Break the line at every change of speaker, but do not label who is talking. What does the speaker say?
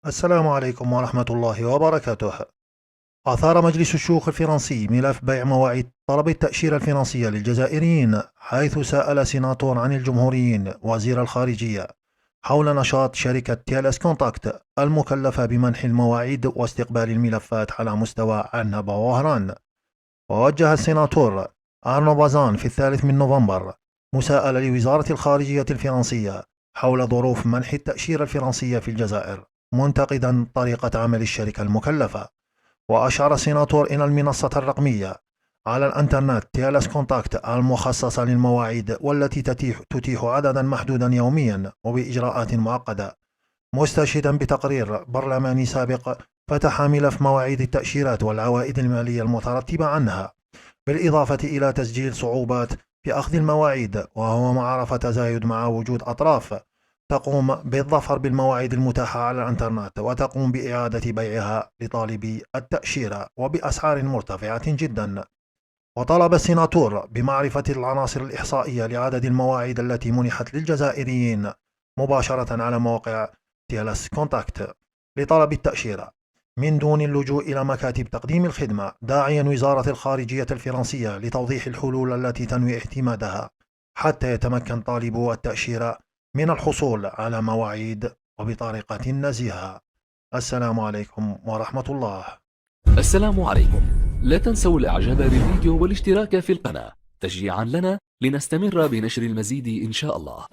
السلام عليكم ورحمة الله وبركاته. أثار مجلس الشيوخ الفرنسي ملف بيع مواعيد طلب التأشيرة الفرنسية للجزائريين، حيث سأل سيناتور عن الجمهوريين وزير الخارجية حول نشاط شركة تيلس كونتاكت المكلفة بمنح المواعيد واستقبال الملفات على مستوى عنبة ووهران. ووجه السيناتور أرنو بازان في 3 نوفمبر مساءلة لوزارة الخارجية الفرنسية حول ظروف منح التأشيرة الفرنسية في الجزائر، منتقدا طريقة عمل الشركة المكلفة. وأشار السيناتور إلى المنصة الرقمية على الإنترنت تيلس كونتاكت المخصصة للمواعيد، والتي تتيح عددا محدودا يوميا وبإجراءات معقدة، مستشهدا بتقرير برلماني سابق فتح ملف مواعيد التأشيرات والعوائد المالية المترتبة عنها، بالإضافة إلى تسجيل صعوبات في أخذ المواعيد، وهو ما عرف تزايد مع وجود أطراف تقوم بالظفر بالمواعيد المتاحة على الإنترنت وتقوم بإعادة بيعها لطالبي التأشيرة وبأسعار مرتفعة جدا. وطلب السيناتور بمعرفة العناصر الإحصائية لعدد المواعيد التي منحت للجزائريين مباشرة على موقع تيلس كونتاكت لطلب التأشيرة، من دون اللجوء إلى مكاتب تقديم الخدمة، داعيا وزارة الخارجية الفرنسية لتوضيح الحلول التي تنوي اعتمادها حتى يتمكن طالبو التأشيرة من الحصول على مواعيد وبطريقة نزيهة. السلام عليكم ورحمة الله.
السلام عليكم. لا تنسوا الاعجاب بالفيديو والاشتراك في القناة تشجيعا لنا لنستمر بنشر المزيد إن شاء الله.